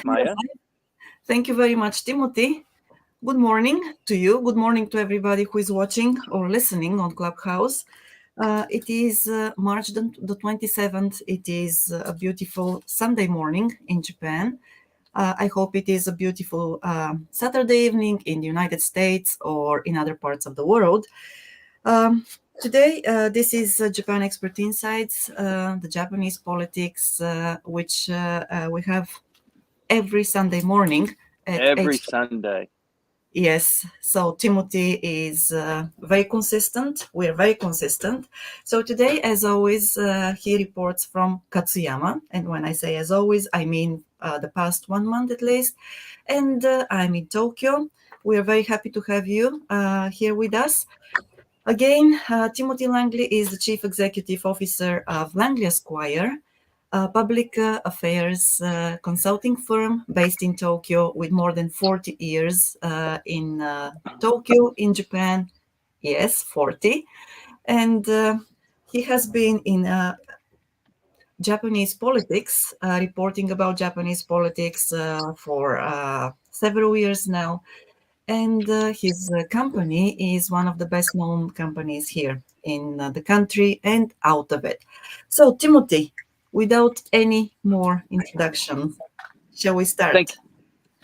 Maya. Thank you very much, Timothy. Good morning to you. Good morning to everybody who is watching or listening on Clubhouse. It is March the 27th. It is a beautiful Sunday morning in Japan. I hope it is a beautiful Saturday evening in the United States or in other parts of the world. Um, Today, this is Japan Expert Insights, the Japanese politics, which we have every Sunday morning at Every 8. Sunday. Yes, so Timothy is very consistent. We're very consistent. So today, as always, he reports from Katsuyama. And when I say as always, I mean the past 1 month at least. And I'm in Tokyo. We are very happy to have you here with us. Again, Timothy Langley is the Chief Executive Officer of Langley Esquire, a public affairs consulting firm based in Tokyo with more than 40 years in Tokyo, in Japan. Yes, 40. And he has been in Japanese politics, reporting about Japanese politics for several years now. And his company is one of the best known companies here in the country and out of it. So, Timothy, without any more introduction, shall we Thank start?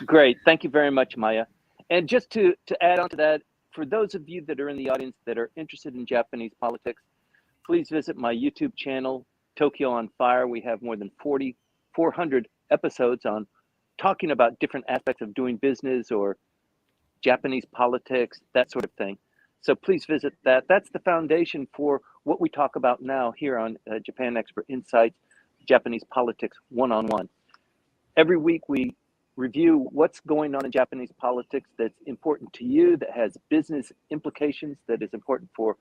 Great. Thank you very much, Maya. And just to add on to that, for those of you that are in the audience that are interested in Japanese politics, please visit my YouTube channel, Tokyo on Fire. We have more than 400 episodes on talking about different aspects of doing business or Japanese politics, that sort of thing. So please visit that. That's the foundation for what we talk about now here on Japan Expert Insights, Japanese Politics One-on-One. Every week we review what's going on in Japanese politics that's important to you, that has business implications, that is important for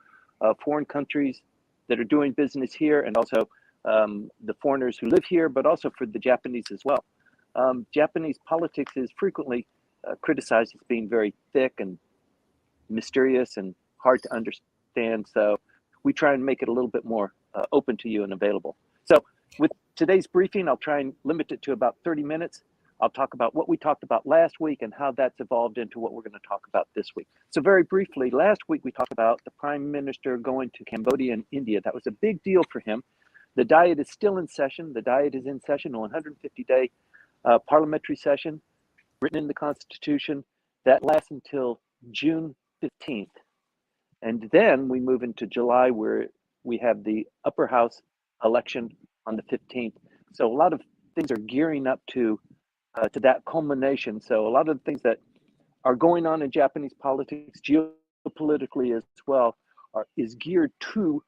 foreign countries that are doing business here, and also the foreigners who live here, but also for the Japanese as well. Japanese politics is frequently criticized as being very thick and mysterious and hard to understand. So we try and make it a little bit more open to you and available. So with today's briefing, I'll try and limit it to about 30 minutes. I'll talk about what we talked about last week and how that's evolved into what we're going to talk about this week. So very briefly, last week we talked about the Prime Minister going to Cambodia and India. That was a big deal for him. The Diet is still in session. The Diet is in session, a 150-day parliamentary session written in the Constitution that lasts until June 15th. And then we move into July where we have the upper house election on the 15th. So a lot of things are gearing up to that culmination. So a lot of the things that are going on in Japanese politics, geopolitically as well, is geared to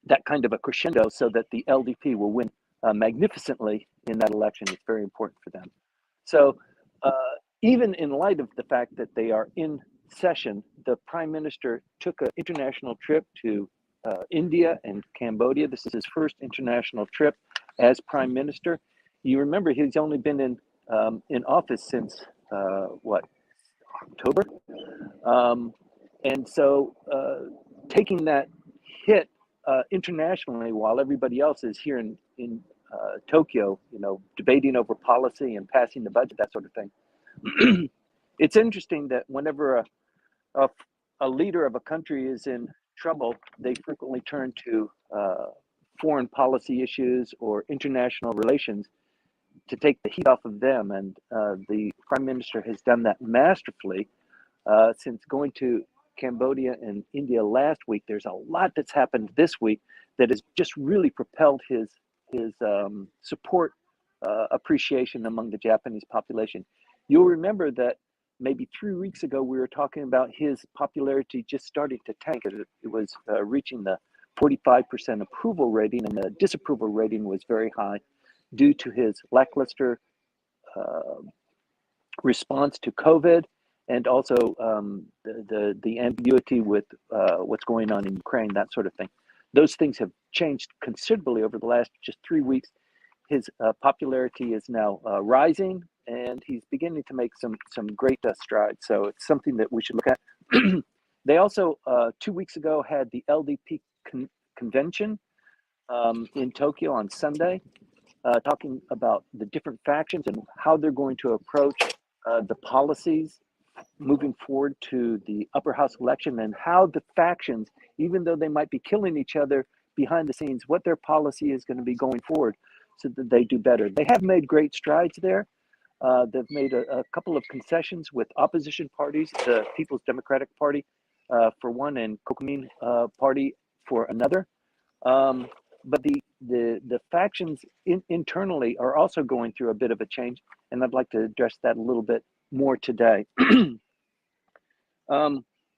that kind of a crescendo so that the LDP will win magnificently in that election. It's very important for them. So even in light of the fact that they are in session, the Prime Minister took an international trip to India and Cambodia. This is his first international trip as Prime Minister. You remember he's only been in office since October, and so taking that hit internationally while everybody else is here in Tokyo, debating over policy and passing the budget, that sort of thing. It's interesting that whenever a leader of a country is in trouble, they frequently turn to foreign policy issues or international relations to take the heat off of them. And the Prime Minister has done that masterfully since going to Cambodia and India last week. There's a lot that's happened this week that has just really propelled his support appreciation among the Japanese population. You'll remember that maybe 3 weeks ago we were talking about his popularity just starting to tank. It was reaching the 45% approval rating, and the disapproval rating was very high due to his lackluster response to COVID, and also the ambiguity with what's going on in Ukraine, that sort of thing. Those things have changed considerably over the last just 3 weeks. His popularity is now rising, and he's beginning to make some great strides. So it's something that we should look at. They also 2 weeks ago had the LDP convention in Tokyo on Sunday. talking about the different factions and how they're going to approach the policies moving forward to the upper house election, and how the factions, even though they might be killing each other behind the scenes, what their policy is going to be going forward so that they do better. They have made great strides there. They've made a couple of concessions with opposition parties, the People's Democratic Party for one, and Kokumin Party for another. But the factions internally are also going through a bit of a change, and I'd like to address that a little bit more today.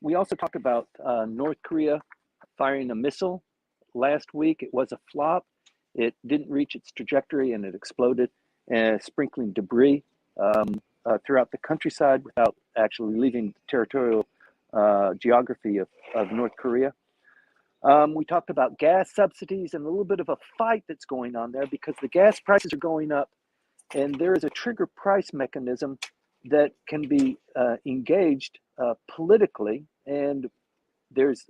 We also talked about North Korea firing a missile last week. It was a flop. It didn't reach its trajectory and it exploded, sprinkling debris throughout the countryside without actually leaving the territorial geography of North Korea. We talked about gas subsidies and a little bit of a fight that's going on there because the gas prices are going up, and there is a trigger price mechanism that can be engaged politically, and there's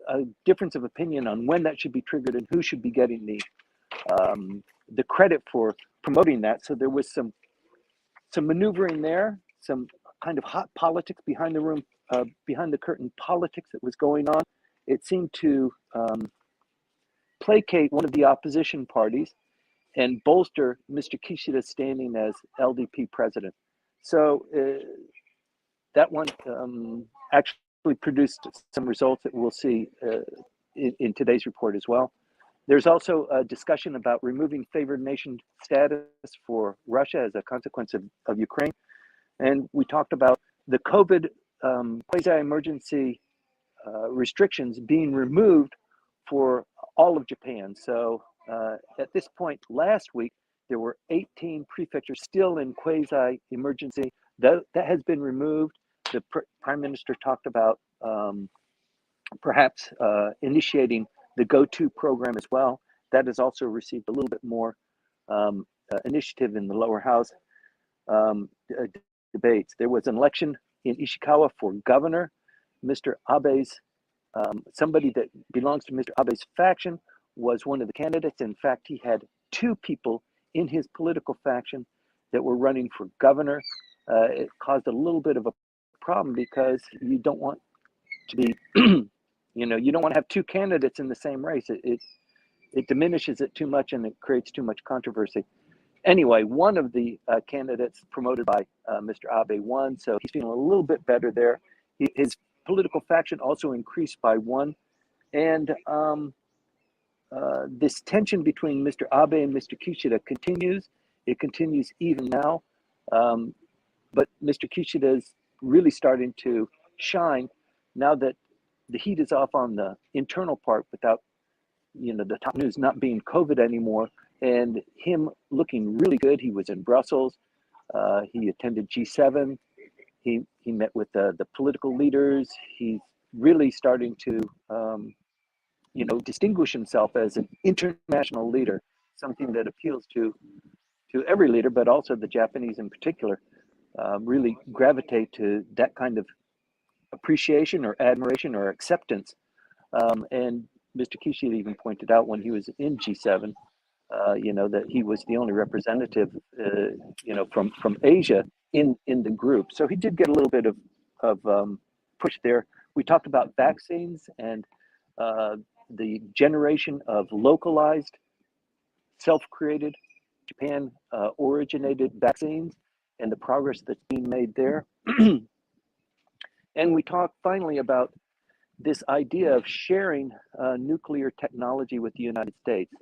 a difference of opinion on when that should be triggered and who should be getting the credit for promoting that. So there was some maneuvering there, some kind of hot politics behind the room, behind the curtain politics that was going on. It seemed to placate one of the opposition parties and bolster Mr. Kishida's standing as LDP president. So that one actually produced some results that we'll see in today's report as well. There's also a discussion about removing favored nation status for Russia as a consequence of Ukraine. And we talked about the COVID quasi-emergency restrictions being removed for all of Japan. So at this point last week, there were 18 prefectures still in quasi-emergency. That has been removed. The Prime Minister talked about perhaps initiating the Go-To program as well. That has also received a little bit more initiative in the lower house debates. There was an election in Ishikawa for governor. Mr. Abe's, somebody that belongs to Mr. Abe's faction was one of the candidates. In fact, he had two people in his political faction that were running for governor. It caused a little bit of a problem because you don't want to be, you don't want to have two candidates in the same race. It diminishes it too much and it creates too much controversy. Anyway, one of the candidates promoted by Mr. Abe won, so he's feeling a little bit better there. His political faction also increased by one, and this tension between Mr. Abe and Mr. Kishida continues. It continues even now, but Mr. Kishida is really starting to shine now that the heat is off on the internal part without, the top news not being COVID anymore, and him looking really good. He was in Brussels. He attended G7. He met with the political leaders. He's really starting to, distinguish himself as an international leader, something that appeals to every leader, but also the Japanese in particular, really gravitate to that kind of appreciation or admiration or acceptance. And Mr. Kishida even pointed out when he was in G7, that he was the only representative, from Asia in the group. So he did get a little bit of push there. We talked about vaccines and the generation of localized, self-created, Japan originated vaccines and the progress that's being made there. And we talked finally about this idea of sharing nuclear technology with the United States.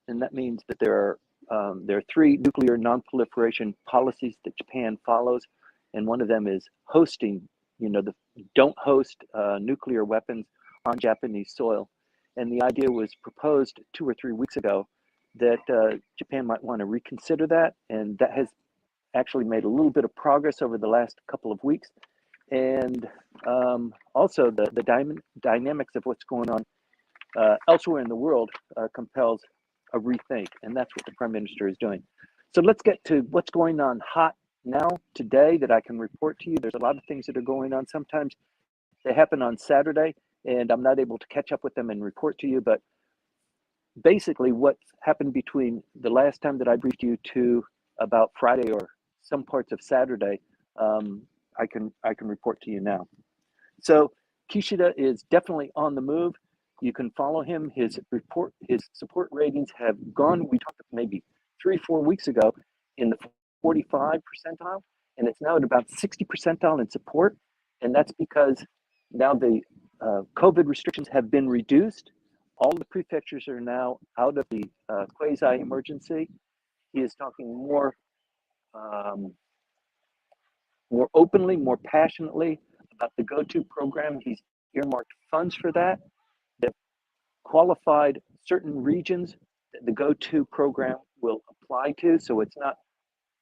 And that means that there are three nuclear non-proliferation policies that Japan follows. And one of them is hosting, don't host nuclear weapons on Japanese soil. And the idea was proposed 2 or 3 weeks ago that Japan might want to reconsider that. And that has actually made a little bit of progress over the last couple of weeks. And also the dynamics of what's going on elsewhere in the world compels a rethink. And that's what the Prime Minister is doing. So let's get to what's going on hot now, today, that I can report to you. There's a lot of things that are going on. Sometimes they happen on Saturday, and I'm not able to catch up with them and report to you. But basically what happened between the last time that I briefed you to about Friday or some parts of Saturday, I can report to you now. So Kishida is definitely on the move. You can follow him. His support ratings have gone. We talked maybe 3-4 weeks ago in the 45 percentile, and it's now at about 60 percentile in support. And that's because now the COVID restrictions have been reduced. All the prefectures are now out of the quasi-emergency. He is talking more openly, more passionately about the GoTo program. He's earmarked funds for that. They've qualified certain regions that the GoTo program will apply to. So it's not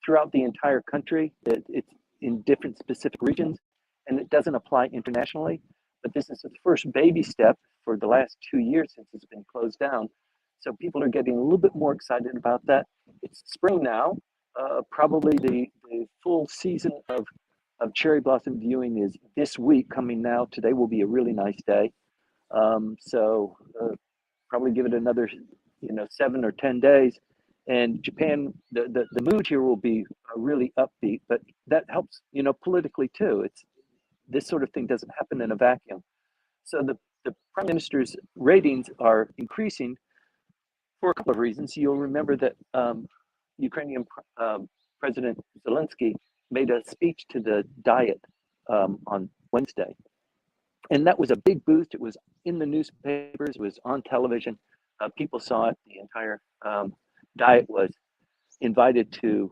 throughout the entire country, it's in different specific regions, and it doesn't apply internationally. But this is the first baby step for the last 2 years since it's been closed down. So people are getting a little bit more excited about that. It's spring now. Probably the full season of cherry blossom viewing is this week coming now. Today will be a really nice day. So probably give it another 7 or 10 days. And Japan, the mood here will be really upbeat, but that helps, politically too. This sort of thing doesn't happen in a vacuum. So the prime minister's ratings are increasing for a couple of reasons. You'll remember that Ukrainian President Zelensky made a speech to the Diet on Wednesday. And that was a big boost. It was in the newspapers, it was on television. People saw it. The entire Diet was invited to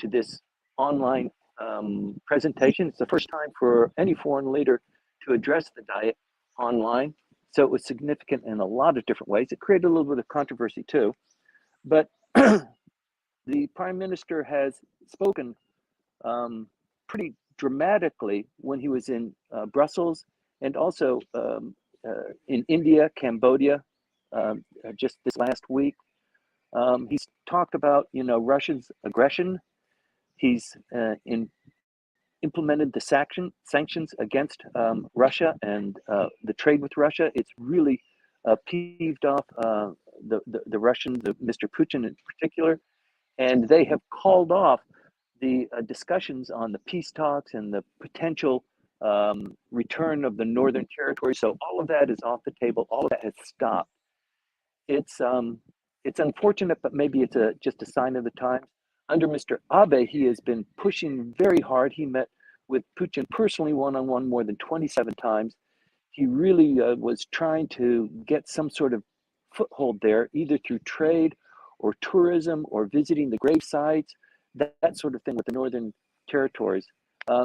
this online presentation. It's the first time for any foreign leader to address the Diet online. So it was significant in a lot of different ways. It created a little bit of controversy too. But the prime minister has spoken pretty dramatically when he was in Brussels and also in India, Cambodia, just this last week. He's talked about, Russia's aggression. He's implemented the sanctions against Russia and the trade with Russia. It's really peeved off the Russians, Mr. Putin in particular, and they have called off the discussions on the peace talks and the potential return of the Northern Territory. So all of that is off the table. All of that has stopped. It's unfortunate, but maybe it's just a sign of the times. Under Mr. Abe, he has been pushing very hard. He met with Putin personally one-on-one more than 27 times. He really was trying to get some sort of foothold there, either through trade or tourism or visiting the grave sites, that sort of thing with the Northern Territories.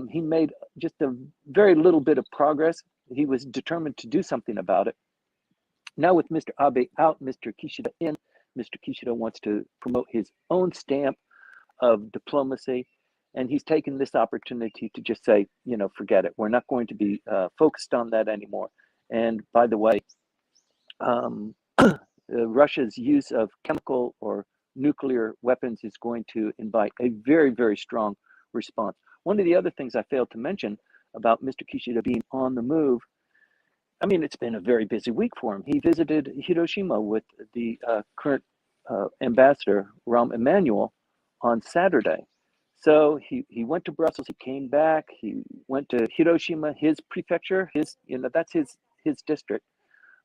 He made just a very little bit of progress. He was determined to do something about it. Now with Mr. Abe out, Mr. Kishida in, Mr. Kishida wants to promote his own stamp of diplomacy, and he's taken this opportunity to just say, forget it. We're not going to be focused on that anymore. And by the way, Russia's use of chemical or nuclear weapons is going to invite a very, very strong response. One of the other things I failed to mention about Mr. Kishida being on the move, it's been a very busy week for him. He visited Hiroshima with the current ambassador, Rahm Emanuel, on Saturday. So he went to Brussels, he came back, he went to Hiroshima, his prefecture, that's his district.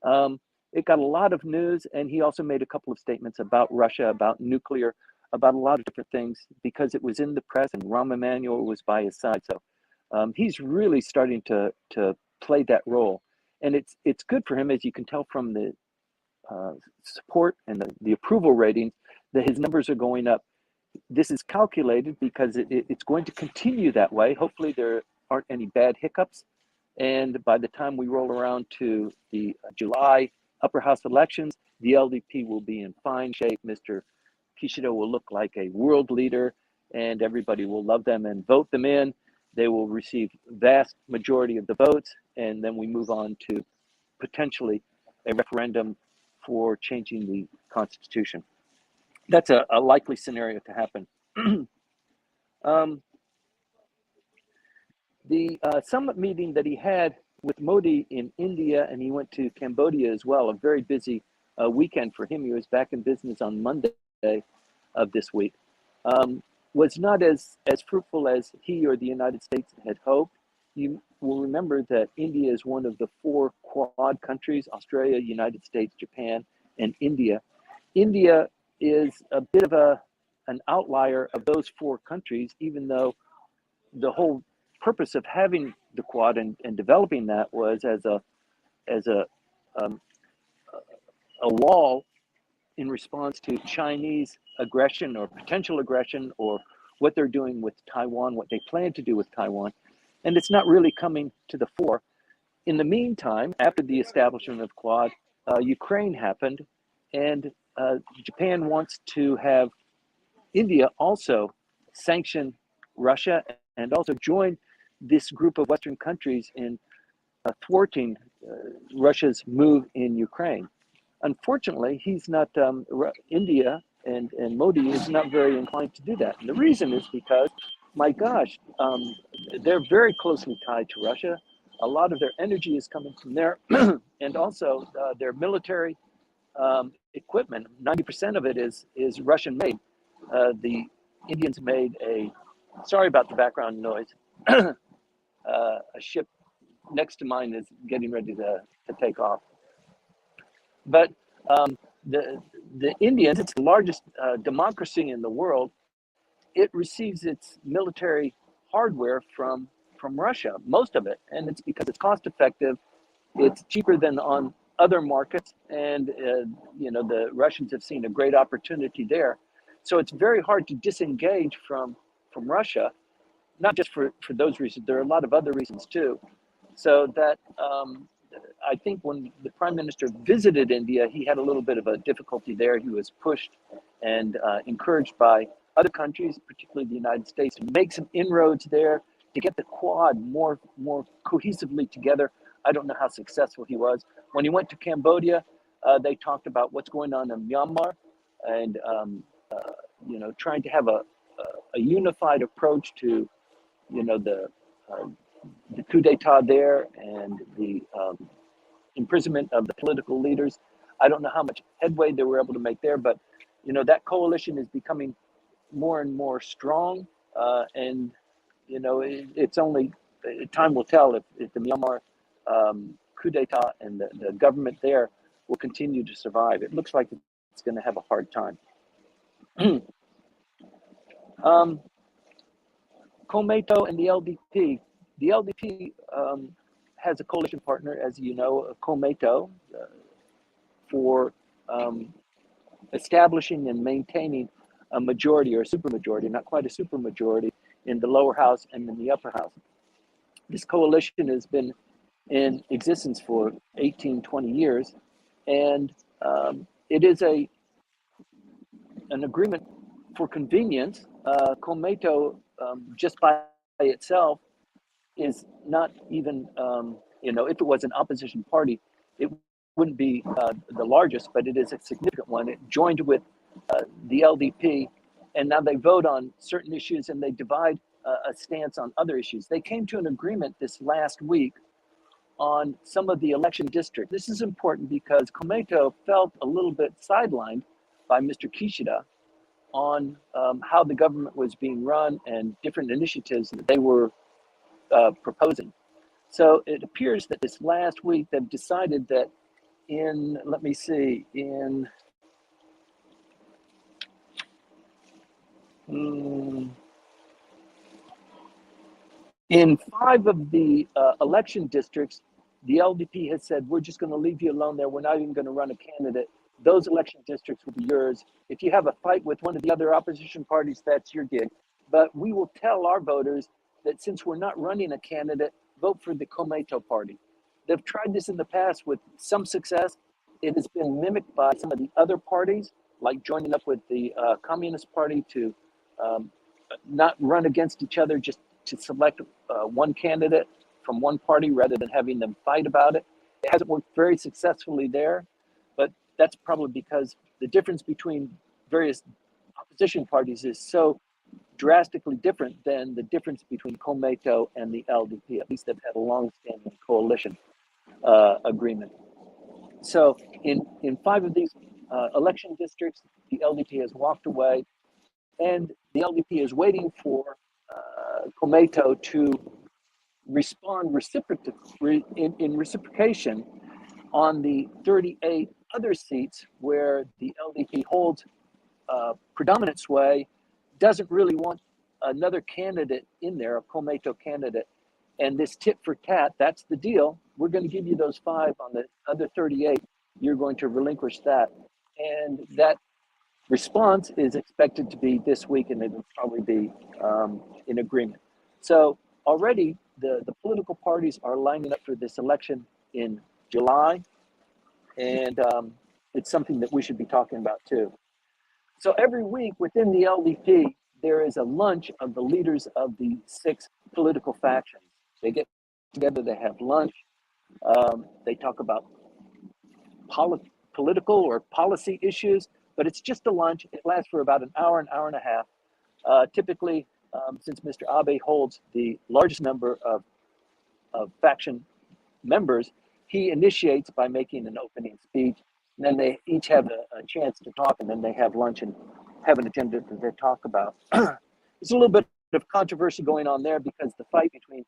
It got a lot of news, and he also made a couple of statements about Russia, about nuclear, about a lot of different things, because it was in the press and Rahm Emanuel was by his side. So he's really starting to play that role. And it's good for him, as you can tell from the support and the approval ratings, that his numbers are going up. This is calculated because it's going to continue that way. Hopefully there aren't any bad hiccups. And by the time we roll around to the July upper house elections, the LDP will be in fine shape. Mr. Kishida will look like a world leader, and everybody will love them and vote them in. They will receive vast majority of the votes, and then we move on to potentially a referendum for changing the Constitution. That's a likely scenario to happen. The summit meeting that he had with Modi in India, and he went to Cambodia as well, a very busy weekend for him. He was back in business on Monday of this week. Was not as fruitful as he or the United States had hoped. You will remember that India is one of the 4 Quad countries: Australia, United States, Japan, and India. India is a bit of an outlier of those 4 countries, even though the whole purpose of having the Quad and developing that was as a wall in response to Chinese aggression or potential aggression, or what they're doing with Taiwan, what they plan to do with Taiwan. And it's not really coming to the fore. In the meantime, after the establishment of Quad, Ukraine happened, and Japan wants to have India also sanction Russia and also join this group of Western countries in thwarting Russia's move in Ukraine. Unfortunately, he's not, India and Modi is not very inclined to do that. And the reason is because, my gosh, they're very closely tied to Russia. A lot of their energy is coming from there, and also their military equipment, 90% of it is Russian made. The Indians made sorry about the background noise, a ship next to mine is getting ready to take off. But the Indians, it's the largest democracy in the world. It receives its military hardware from Russia, most of it, and it's because it's cost effective. It's cheaper than on other markets, and the Russians have seen a great opportunity there. So it's very hard to disengage from Russia, not just for those reasons. There are a lot of other reasons too. So that I think when the Prime Minister visited India, he had a little bit of a difficulty there. He was pushed and encouraged by other countries, particularly the United States, to make some inroads there to get the Quad more cohesively together. I don't know how successful he was. When he went to Cambodia, they talked about what's going on in Myanmar, and trying to have a unified approach to the coup d'etat there and the imprisonment of the political leaders. I don't know how much headway they were able to make there, but that coalition is becoming more and more strong, and it's only time will tell if the Myanmar coup d'etat and the government there will continue to survive. It looks like it's going to have a hard time. Komeito and the LDP. The LDP has a coalition partner, as you know, Komeito, for establishing and maintaining a majority or a supermajority, not quite a supermajority, in the lower house and in the upper house. This coalition has been in existence for 18, 20 years, and it is an agreement for convenience. Komeito, just by itself, is not even, if it was an opposition party, it wouldn't be the largest, but it is a significant one. It joined with the LDP, and now they vote on certain issues and they divide a stance on other issues. They came to an agreement this last week on some of the election districts. This is important because Komeito felt a little bit sidelined by Mr. Kishida on how the government was being run and different initiatives that they were proposing. So it appears that this last week they've decided that in 5 of the election districts, the LDP has said, we're just going to leave you alone there. We're not even going to run a candidate. Those election districts will be yours. If you have a fight with one of the other opposition parties, that's your gig. But we will tell our voters that since we're not running a candidate, vote for the Komeito party. They've tried this in the past with some success. It has been mimicked by some of the other parties, like joining up with the Communist Party to not run against each other, just to select one candidate from one party rather than having them fight about it. It hasn't worked very successfully there, but that's probably because the difference between various opposition parties is so drastically different than the difference between Komeito and the LDP. At least they've had a long-standing coalition agreement. So in 5 of these election districts, the LDP has walked away, and the LDP is waiting for Komeito to respond in reciprocation on the 38 other seats where the LDP holds predominant sway, doesn't really want another candidate in there, a Komeito candidate. And this tit for tat, that's the deal. We're going to give you those 5 on the other 38. You're going to relinquish that. And that response is expected to be this week, and it'll probably be in agreement. So already the political parties are lining up for this election in July, and it's something that we should be talking about too. So every week within the LDP, there is a lunch of the leaders of the 6 political factions. They get together, they have lunch, they talk about political or policy issues, but it's just a lunch. It lasts for about an hour and a half. Typically, since Mr. Abe holds the largest number of faction members, he initiates by making an opening speech. And then they each have a chance to talk, and then they have lunch and have an agenda that they talk about. There's a little bit of controversy going on there because the fight between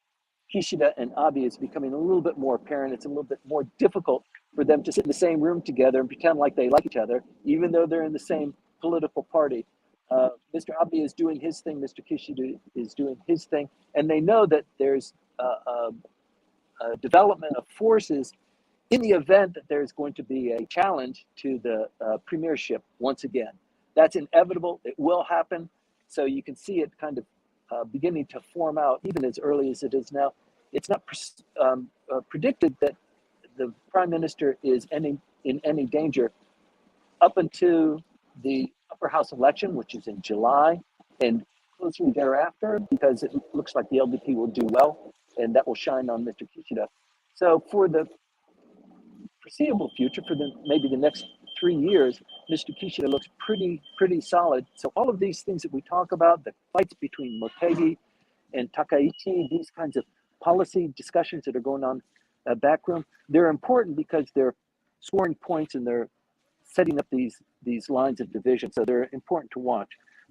Kishida and Abe is becoming a little bit more apparent. It's a little bit more difficult for them to sit in the same room together and pretend like they like each other, even though they're in the same political party. Mr. Abe is doing his thing, Mr. Kishida is doing his thing, and they know that there's a development of forces in the event that there's going to be a challenge to the premiership once again. That's inevitable. It will happen. So you can see it kind of beginning to form out even as early as it is now. It's not predicted that the prime minister is in any danger up until the upper house election, which is in July, and closely thereafter, because it looks like the LDP will do well, and that will shine on Mr. Kishida. So for the foreseeable future, for maybe the next 3 years, Mr. Kishida looks pretty solid. So all of these things that we talk about, the fights between Motegi and Takaichi, these kinds of policy discussions that are going on backroom, they're important because they're scoring points and they're setting up these lines of division. So they're important to watch.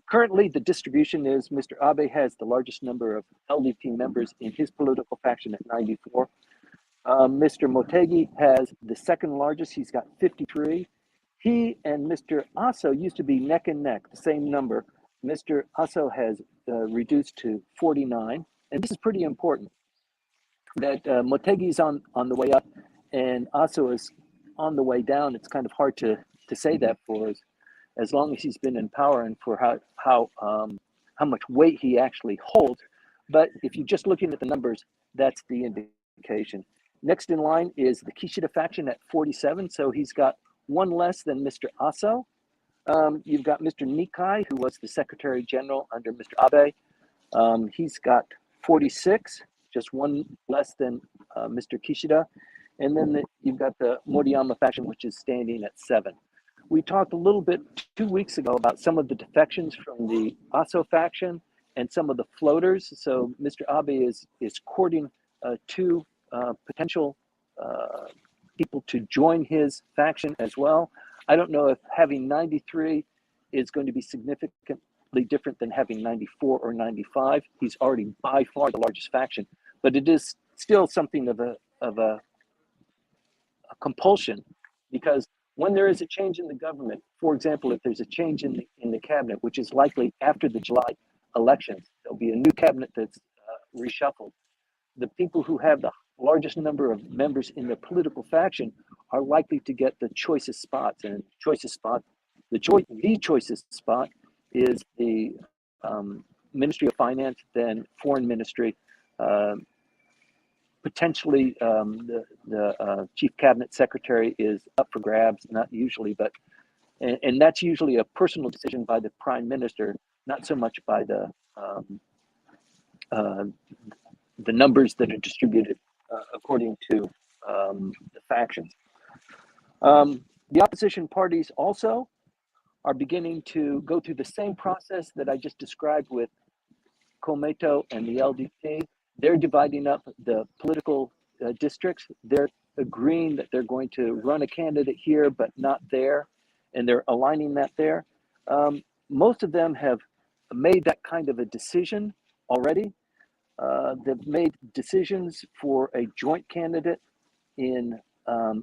Currently, the distribution is Mr. Abe has the largest number of LDP members in his political faction at 94. Mr. Motegi has the second largest. He's got 53. He and Mr. Aso used to be neck and neck, the same number. Mr. Aso has reduced to 49. And this is pretty important that Motegi is on the way up and Aso is on the way down. It's kind of hard to say that for us, as long as he's been in power and for how much weight he actually holds. But if you're just looking at the numbers, that's the indication. Next in line is the Kishida faction at 47. So he's got one less than Mr. Aso. You've got Mr. Nikai, who was the Secretary General under Mr. Abe. He's got 46, just one less than Mr. Kishida. And then you've got the Moriyama faction, which is standing at 7. We talked a little bit 2 weeks ago about some of the defections from the Aso faction and some of the floaters. So Mr. Abe is courting 2 potential people to join his faction as well. I don't know if having 93 is going to be significantly different than having 94 or 95. He's already by far the largest faction, but it is still something of a compulsion, because when there is a change in the government, for example, if there's a change in the cabinet, which is likely after the July elections, there'll be a new cabinet that's reshuffled. The people who have the largest number of members in the political faction are likely to get the choicest spots, and the choicest spot is the Ministry of Finance, then Foreign Ministry, potentially the Chief Cabinet Secretary is up for grabs, not usually, but and that's usually a personal decision by the Prime Minister, not so much by the numbers that are distributed according to the factions. The opposition parties also are beginning to go through the same process that I just described with Komeito and the LDP. They're dividing up the political districts. They're agreeing that they're going to run a candidate here, but not there, and they're aligning that there. Most of them have made that kind of a decision already. They've made decisions for a joint candidate in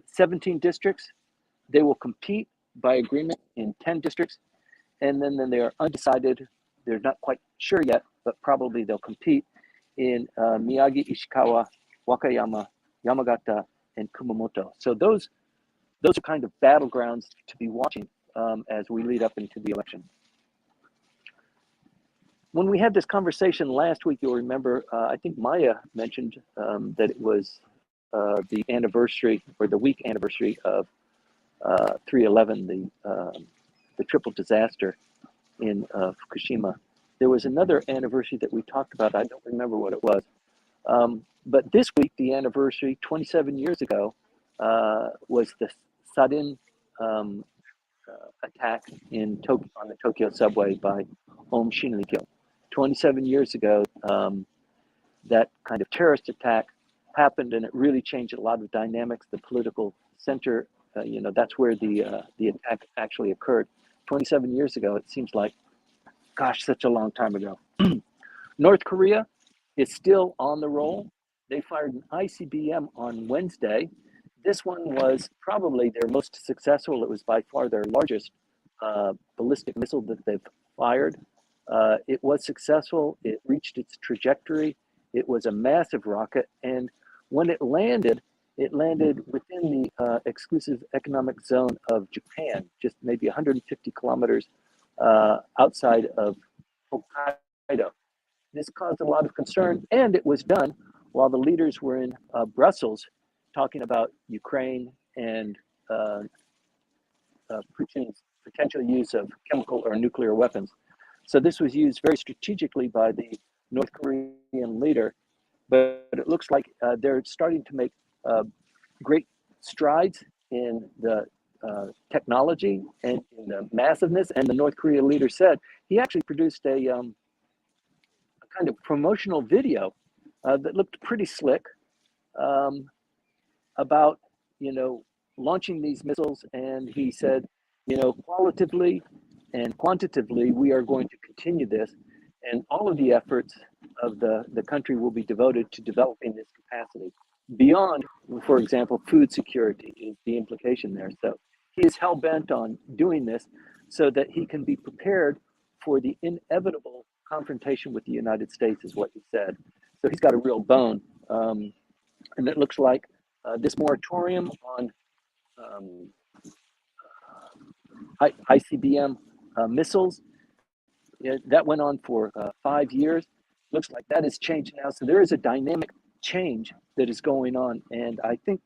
17 districts. They will compete by agreement in 10 districts, and then they are undecided. They're not quite sure yet, but probably they'll compete in Miyagi, Ishikawa, Wakayama, Yamagata, and Kumamoto. So those are kind of battlegrounds to be watching as we lead up into the election. When we had this conversation last week, you'll remember, I think Maya mentioned that it was the anniversary or the week anniversary of 3/11, the triple disaster in Fukushima. There was another anniversary that we talked about. I don't remember what it was. But this week, the anniversary, 27 years ago, was the sudden attack on the Tokyo subway by Aum Shinrikyo. 27 years ago, that kind of terrorist attack happened, and it really changed a lot of dynamics. The political center, that's where the attack actually occurred. 27 years ago, it seems like, gosh, such a long time ago. North Korea is still on the roll. They fired an ICBM on Wednesday. This one was probably their most successful. It was by far their largest ballistic missile that they've fired. It was successful. It reached its trajectory. It was a massive rocket. And when it landed within the exclusive economic zone of Japan, just maybe 150 kilometers outside of Hokkaido. This caused a lot of concern, and it was done while the leaders were in Brussels talking about Ukraine and Putin's potential use of chemical or nuclear weapons. So this was used very strategically by the North Korean leader, but it looks like they're starting to make great strides in the technology and in the massiveness. And the North Korean leader said he actually produced a kind of promotional video that looked pretty slick about, launching these missiles. And he said, qualitatively and quantitatively, we are going to continue this. And all of the efforts of the country will be devoted to developing this capacity beyond, for example, food security is the implication there. So he is hell-bent on doing this so that he can be prepared for the inevitable confrontation with the United States, is what he said. So he's got a real bone. And it looks like this moratorium on ICBM missiles, that went on for 5 years. Looks like that has changed now. So there is a dynamic change that is going on. And I think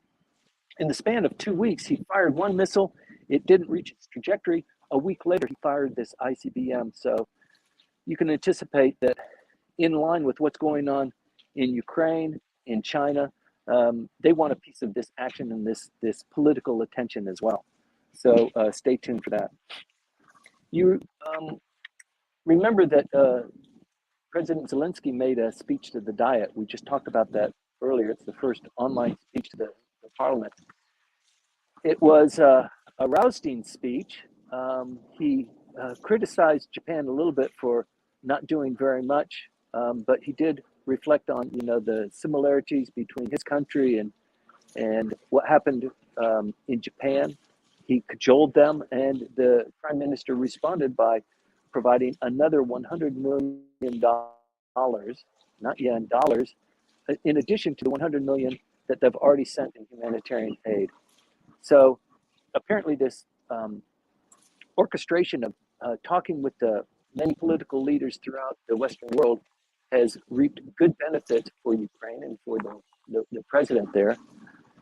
in the span of 2 weeks, he fired one missile. It didn't reach its trajectory. A week later, he fired this ICBM. So you can anticipate that in line with what's going on in Ukraine, in China, they want a piece of this action and this political attention as well. So stay tuned for that. You remember that President Zelensky made a speech to the Diet. We just talked about that earlier. It's the first online speech to the parliament. It was a Raustein speech. He criticized Japan a little bit for not doing very much, but he did reflect on the similarities between his country and what happened in Japan. He cajoled them, and the prime minister responded by providing another $100 million, not yen, dollars, in addition to the $100 million that they've already sent in humanitarian aid. So apparently this orchestration of talking with the many political leaders throughout the Western world has reaped good benefits for Ukraine and for the president there.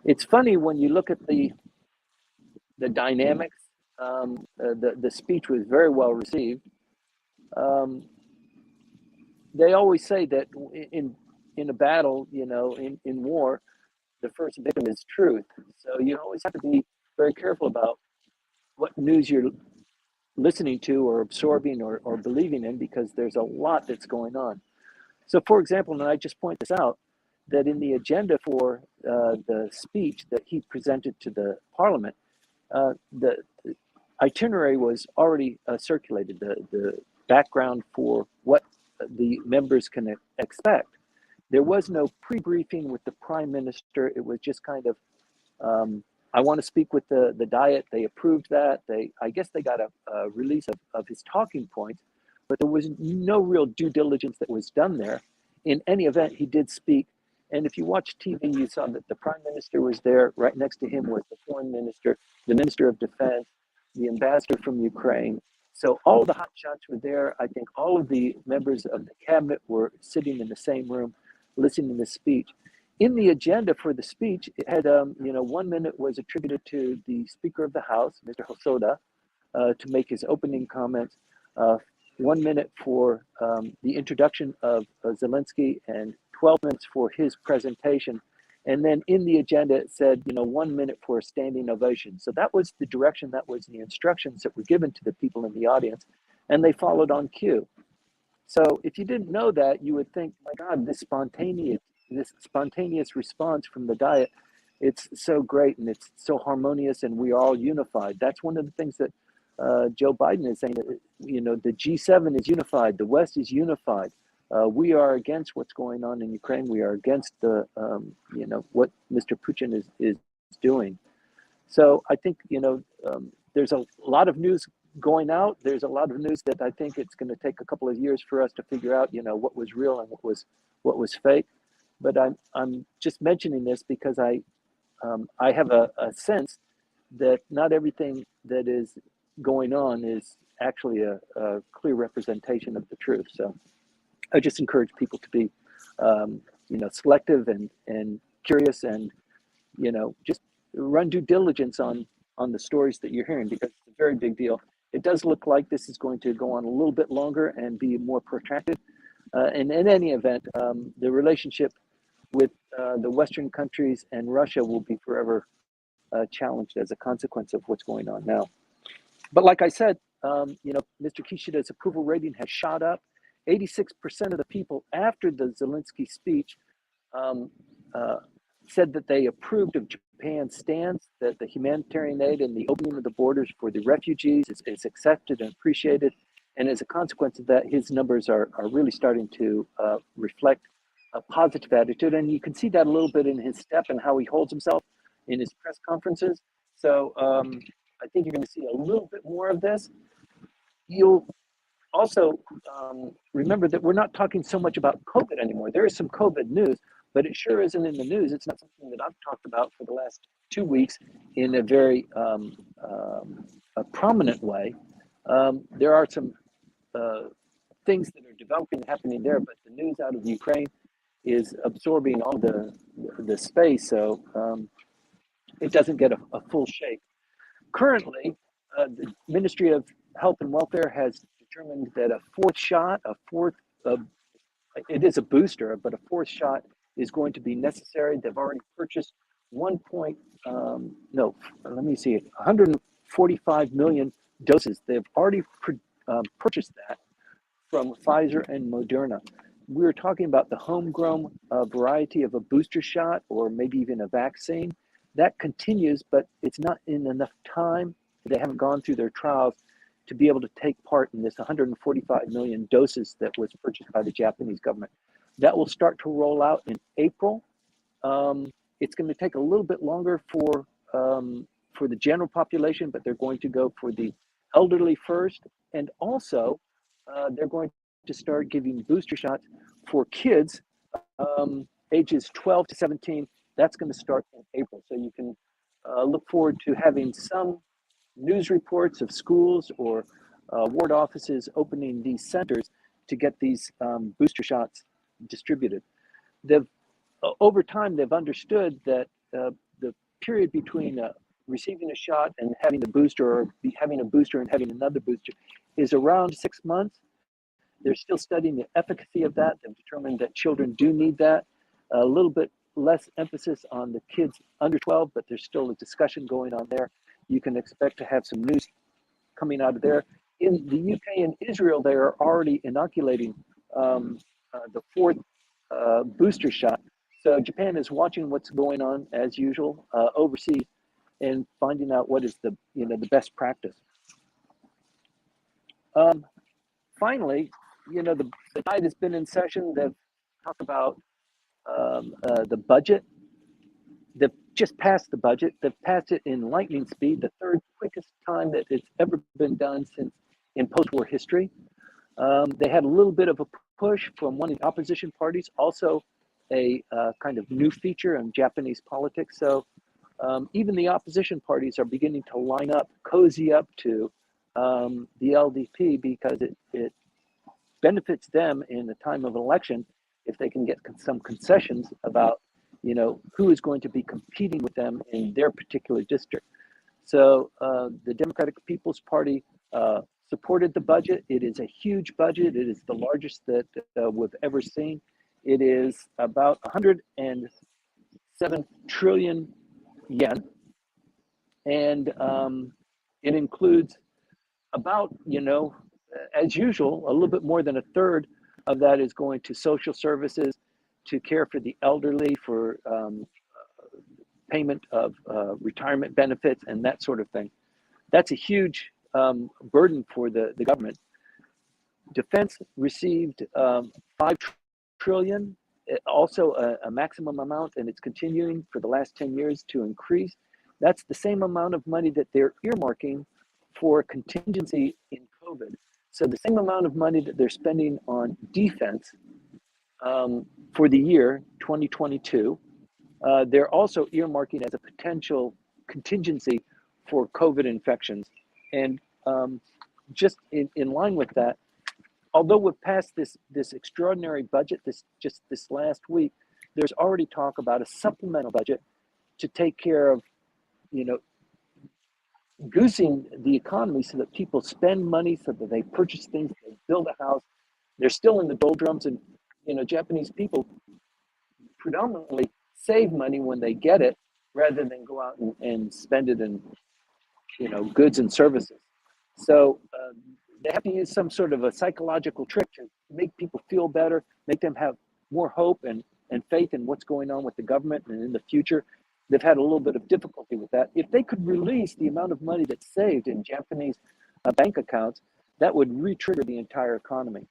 It's funny when you look at the dynamics. The speech was very well received. They always say that in a battle, in war, the first victim is truth. So you always have to be very careful about what news you're listening to or absorbing or believing in, because there's a lot that's going on. So for example, and I just point this out, that in the agenda for the speech that he presented to the parliament, the itinerary was already circulated, the background for what the members can expect. There was no pre-briefing with the prime minister. It was just kind of, I want to speak with the Diet. They approved that. I guess they got a release of his talking points, but there was no real due diligence that was done there. In any event, he did speak. And if you watch TV, you saw that the prime minister was there. Right next to him was the foreign minister, the minister of defense, the ambassador from Ukraine. So all the hot shots were there. I think all of the members of the cabinet were sitting in the same room, listening to the speech. In the agenda for the speech, it had, 1 minute was attributed to the Speaker of the House, Mr. Hosoda, to make his opening comments. 1 minute for the introduction of Zelensky, and 12 minutes for his presentation. And then in the agenda, it said, 1 minute for a standing ovation. So that was the direction, that was the instructions that were given to the people in the audience, and they followed on cue. So if you didn't know that, you would think, my God, this spontaneous response from the Diet, it's so great and it's so harmonious and we are all unified. That's one of the things that Joe Biden is saying, that, the G7 is unified, the West is unified. We are against what's going on in Ukraine. We are against the, what Mr. Putin is doing. So I think, there's a lot of news going out. There's a lot of news that I think it's going to take a couple of years for us to figure out, what was real and what was fake. But I'm just mentioning this because I have a sense that not everything that is going on is actually a clear representation of the truth. So I just encourage people to be, selective and curious, and just run due diligence on the stories that you're hearing, because it's a very big deal. It does look like this is going to go on a little bit longer and be more protracted. And in any event, the relationship with the Western countries and Russia will be forever challenged as a consequence of what's going on now. But like I said, Mr. Kishida's approval rating has shot up. 86% of the people after the Zelensky speech said that they approved of Japan's stance, that the humanitarian aid and the opening of the borders for the refugees is accepted and appreciated. And as a consequence of that, his numbers are really starting to reflect a positive attitude. And you can see that a little bit in his step and how he holds himself in his press conferences. So I think you're going to see a little bit more of this. You'll also remember that we're not talking so much about COVID anymore. There is some COVID news, but it sure isn't in the news. It's not something that I've talked about for the last 2 weeks in a very a prominent way. There are some things that are developing, happening there, but the news out of Ukraine is absorbing all the space, so it doesn't get a full shake. Currently, the Ministry of Health and Welfare has determined that a fourth, it is a booster, but a fourth shot is going to be necessary. They've already purchased 145 million doses. They've already purchased that from Pfizer and Moderna. We're talking about the homegrown variety of a booster shot, or maybe even a vaccine. That continues, but it's not in enough time. They haven't gone through their trials to be able to take part in this 145 million doses that was purchased by the Japanese government. That will start to roll out in April. It's going to take a little bit longer for the general population, but they're going to go for the elderly first. And also, they're going to start giving booster shots for kids ages 12 to 17. That's going to start in April. So you can look forward to having some news reports of schools or ward offices opening these centers to get these booster shots distributed. Over time, they've understood that the period between receiving a shot and having the booster, or having a booster and having another booster, is around 6 months. They're still studying the efficacy of that. They've determined that children do need that. A little bit less emphasis on the kids under 12, but there's still a discussion going on there. You can expect to have some news coming out of there. In the UK and Israel, they are already inoculating the fourth booster shot. So Japan is watching what's going on as usual overseas and finding out what is the the best practice. Finally, the Diet has been in session. They've talked about the budget. They've just passed the budget. They've passed it in lightning speed, the third quickest time that it's ever been done since in post-war history. They had a little bit of a push from one of the opposition parties, also a kind of new feature in Japanese politics. So even the opposition parties are beginning to line up, cozy up to the LDP because it benefits them in the time of election if they can get some concessions about who is going to be competing with them in their particular district. So the Democratic People's Party supported the budget. It is a huge budget. It is the largest that we've ever seen. It is about 107 trillion yen, and it includes about, as usual, a little bit more than a third of that is going to social services, to care for the elderly, for payment of retirement benefits and that sort of thing. That's a huge burden for the government. Defense received 5 trillion, also a maximum amount, and it's continuing for the last 10 years to increase. That's the same amount of money that they're earmarking for contingency in COVID. So the same amount of money that they're spending on defense for the year 2022, they're also earmarking as a potential contingency for COVID infections. And just in line with that, although we've passed this extraordinary budget this last week, there's already talk about a supplemental budget to take care of, goosing the economy so that people spend money, so that they purchase things, they build a house. They're still in the doldrums, and Japanese people predominantly save money when they get it rather than go out and spend it in goods and services. So they have to use some sort of a psychological trick to make people feel better, make them have more hope and faith in what's going on with the government and in the future. They've had a little bit of difficulty with that. If they could release the amount of money that's saved in Japanese bank accounts, that would re-trigger the entire economy.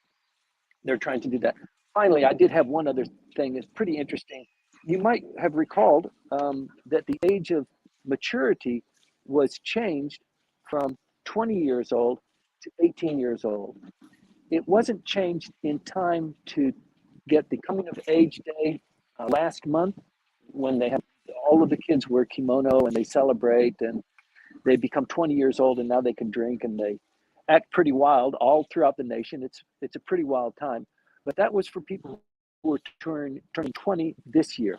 They're trying to do that. Finally, I did have one other thing that's pretty interesting. You might have recalled that the age of maturity was changed from 20 years old to 18 years old. It wasn't changed in time to get the coming of age day last month, when they have all of the kids wear kimono and they celebrate and they become 20 years old, and now they can drink and they act pretty wild all throughout the nation. It's a pretty wild time. But that was for people who are turning 20 this year.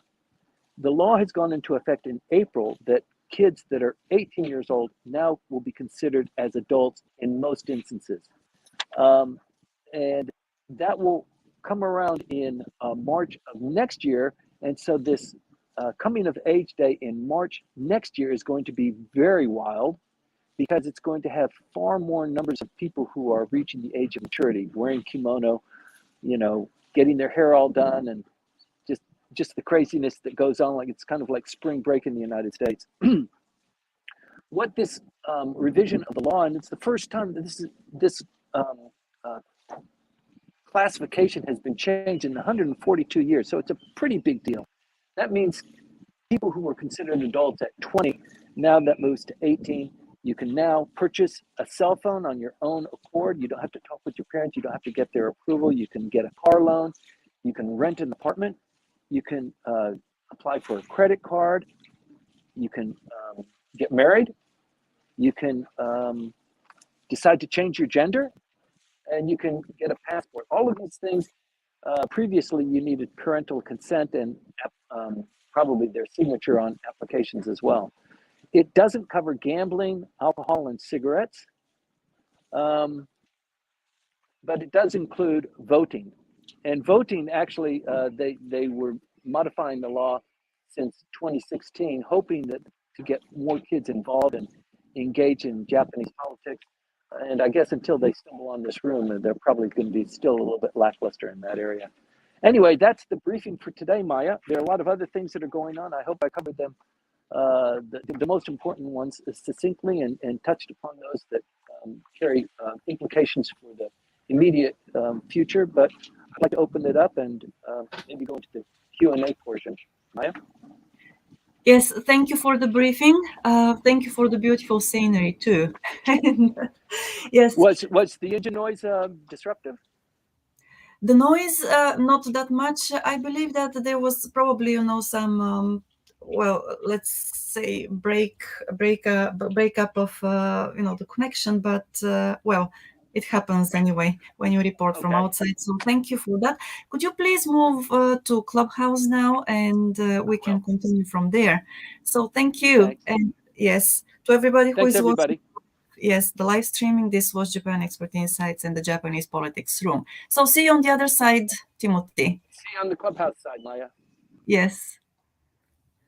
The law has gone into effect in April that kids that are 18 years old now will be considered as adults in most instances. And that will come around in March of next year. And so this coming of age day in March next year is going to be very wild, because it's going to have far more numbers of people who are reaching the age of maturity, wearing kimono, getting their hair all done, and just the craziness that goes on. Like, it's kind of like spring break in the United States. What this revision of the law, and it's the first time that this classification has been changed in 142 years, so it's a pretty big deal. That means people who were considered adults at 20, now that moves to 18. You can now purchase a cell phone on your own accord. You don't have to talk with your parents. You don't have to get their approval. You can get a car loan. You can rent an apartment. You can apply for a credit card. You can get married. You can decide to change your gender, and you can get a passport. All of these things, previously you needed parental consent and probably their signature on applications as well. It doesn't cover gambling, alcohol, and cigarettes, but it does include voting. And voting, actually, they were modifying the law since 2016, hoping that to get more kids involved and engage in Japanese politics. And I guess until they stumble on this room, they're probably going to be still a little bit lackluster in that area. Anyway, that's the briefing for today, Maya. There are a lot of other things that are going on. I hope I covered them, the most important ones succinctly, and touched upon those that carry implications for the immediate future. But I'd like to open it up and maybe go into the Q&A portion. Maya? Yes, thank you for the briefing. Thank you for the beautiful scenery too. Yes. Was the engine noise disruptive? The noise, not that much. I believe that there was probably, some, well, let's say breakup of, the connection. But well, it happens anyway when you report from outside. So thank you for that. Could you please move to Clubhouse now, and we can continue from there. So thank you. Thanks. And yes, to everybody who Thanks, is everybody. watching. Yes, the live streaming. This was Japan Expert Insights and the Japanese Politics Room. So see you on the other side, Timothy. See you on the Clubhouse side, Maya. Yes.